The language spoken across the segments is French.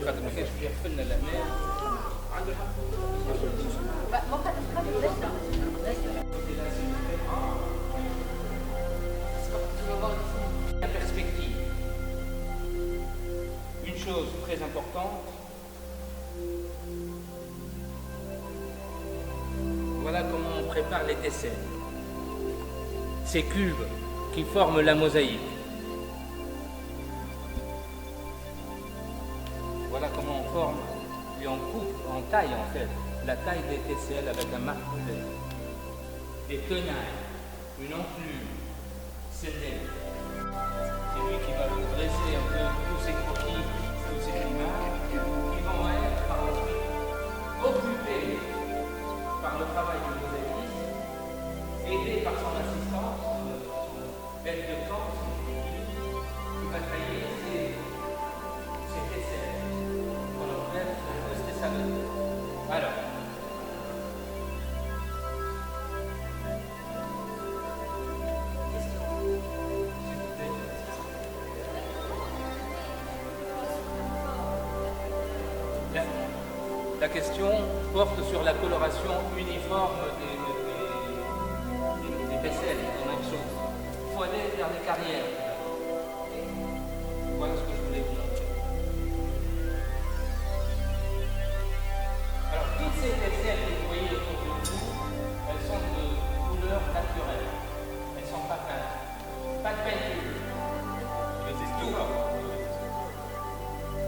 خاطر ما كانش فيها فلنا لهنا عنده الحق. La perspective. Une chose très importante, voilà comment on prépare les tesselles. Ces cubes qui forment la mosaïque. Voilà comment on forme et on coupe, on taille en fait la taille des tesselles avec un martelet. Des tenailles, une enclume, scellée. C'est lui qui va nous dresser un peu tous ces croquis, tous ces images qui vont être par la suite occupés par le travail du mosaïquiste, aidé par son assistance, bête de camp, qui va tailler ces tesselles. Alors, la question porte sur la coloration uniforme des tesselles, des morceaux. Il faut aller vers les carrières. Voilà ce que je voulais vous montrer. Alors, toutes ces tesselles que vous voyez autour de vous, elles sont de couleur naturelle. Elles ne sont pas peintes. Pas de peinture.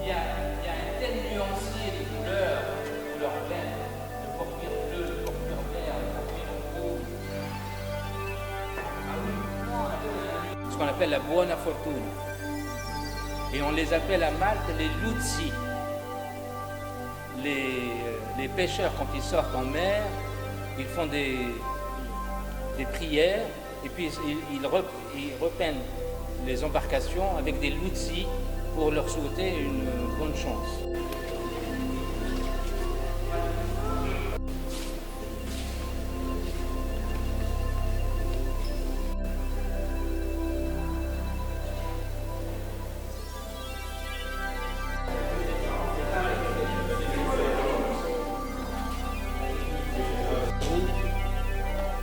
Il y a un tel nuancier de couleurs, couleur verte, de porphyre bleu, de porphyre vert, de porphyre rouge. Ce qu'on appelle la buona fortuna. Et on les appelle à Malte les luzzi. Les pêcheurs, quand ils sortent en mer, ils font des prières et puis ils repeignent les embarcations avec des luzzi pour leur souhaiter une bonne chance.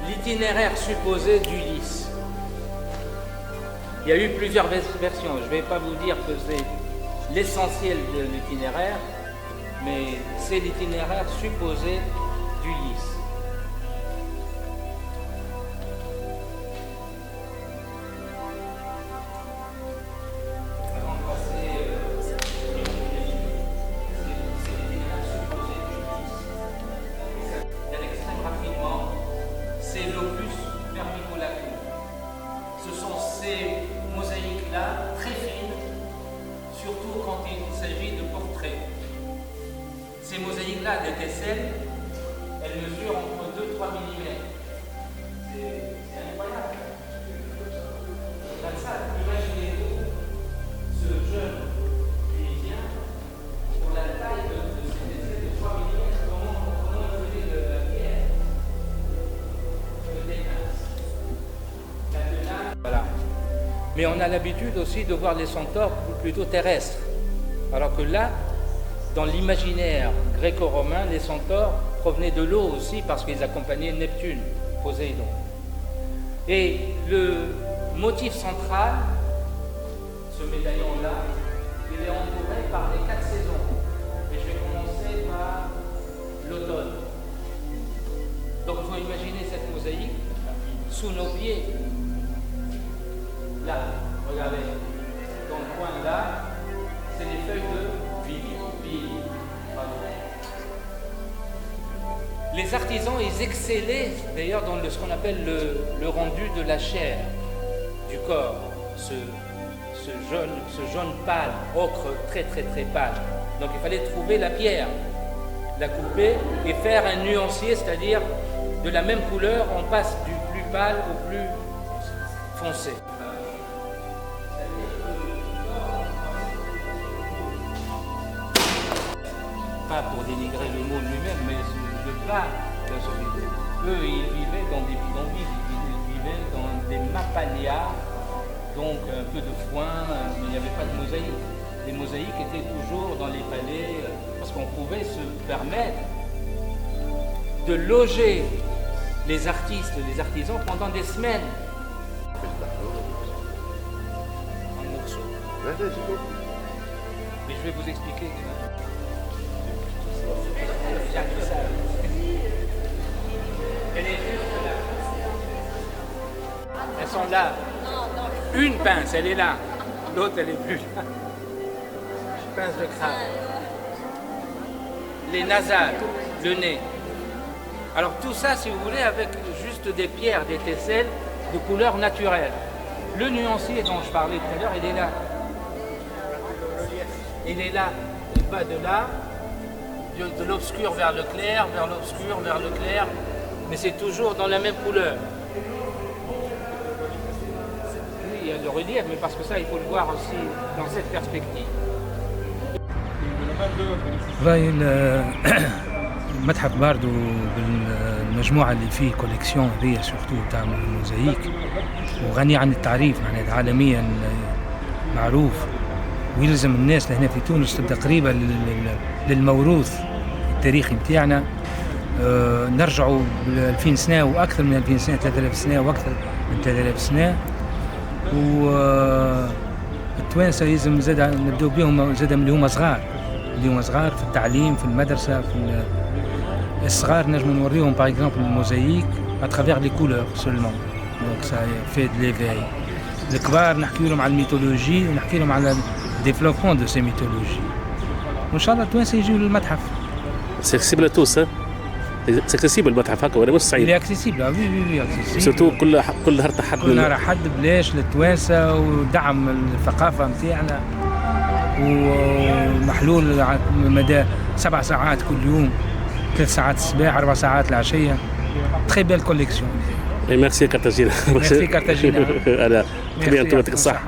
L'itinéraire supposé d'Ulysse. Il y a eu plusieurs versions. Je ne vais pas vous dire que c'est l'essentiel de l'itinéraire, mais c'est l'itinéraire supposé d'Ulysse. Avant de passer, c'est l'itinéraire supposé d'Ulysse. Il y a l'extrême raffinement. C'est l'opus verbiculatum. Ce sont ces mosaïques-là, très fines, surtout quand il s'agit de portraits. Ces mosaïques-là, des tesselles, elles mesurent entre 2-3 mm. C'est incroyable. Comme ça, imaginez-vous ce jeune Tunisien pour la taille de ces tesselles de 3 mm. Comment il faisait de la pierre? Voilà. Mais on a l'habitude aussi de voir les centaures plutôt terrestres. Alors que là, dans l'imaginaire gréco-romain, les centaures provenaient de l'eau aussi parce qu'ils accompagnaient Neptune, Poséidon. Et le motif central, ce médaillon-là, il est entouré par les 4 saisons. Et je vais commencer par l'automne. Donc il faut imaginer cette mosaïque sous nos pieds. Là, regardez, dans le coin là, c'est des feuilles de vigne. Les artisans, ils excellaient d'ailleurs dans ce qu'on appelle le rendu de la chair, du corps, ce jaune pâle, ocre très très très pâle. Donc il fallait trouver la pierre, la couper et faire un nuancier, c'est-à-dire de la même couleur, on passe du plus pâle au plus foncé. Pas pour dénigrer le mot lui-même, mais le plat de celui-là. Eux, ils vivaient dans des bidonvilles, ils vivaient dans des mappalias, donc un peu de foin, mais il n'y avait pas de mosaïque. Les mosaïques mosaïques étaient toujours dans les palais, parce qu'on pouvait se permettre de loger les artistes, les artisans pendant des semaines. En morceaux. Mais je vais vous expliquer. Elle est juste là. Elles sont là. Une pince, elle est là. L'autre, elle est plus là. Pince de crabe. Les nasales, le nez. Alors tout ça, si vous voulez, avec juste des pierres, des tesselles de couleur naturelle. Le nuancier dont je parlais tout à l'heure, il est là. Il est là. Il va de là, de l'obscur vers le clair, vers l'obscur vers le clair, mais c'est toujours dans la même couleur. Oui, il y a le relief, mais parce que ça, il faut le voir aussi dans cette perspective. راي المتحف باردو بالمجموعة اللي فيه كوليكسيون هذيا سورتو تاع الموزايك وغني عن التعريف معناتها عالميا معروف ويلزم الناس لهنا في تونس تبدا قريبة للموروث التاريخي نتاعنا. نرجعوا 2000 سنة وأكثر من 2000 سنة 3000 سنة وأكثر من 3000 سنة والتوانسة لازم زاد نبداو بهم زاد من اللي هما صغار في التعليم في المدرسة في الصغار نجم نوريهم باغ اكزومبل الموزايك اترافيغ لي كولور سولمون دونك سا في دو ليفاي. الكبار نحكي لهم على الميثولوجي ونحكي لهم على ديفلوبمون دو سي ميثولوجي وان شاء الله التوانسة يجيو للمتحف. سي اكسيسيبل لتونس سي اكسيسيبل المتحف هكا ولا مش صعيب؟ لي اكسيسيبل وي اكسيسيبل سورتو كل نهار حد كل نهار حد بلاش للتوانسة ودعم الثقافة نتاعنا ومحلول مدى 7 ساعات كل يوم 3 ساعات الصباح 4 ساعات العشية. تري بيل كوليكسيون. ميرسي كارتاجينا. ميرسي كارتاجينا. انا تبي انتم يعطيك الصحة.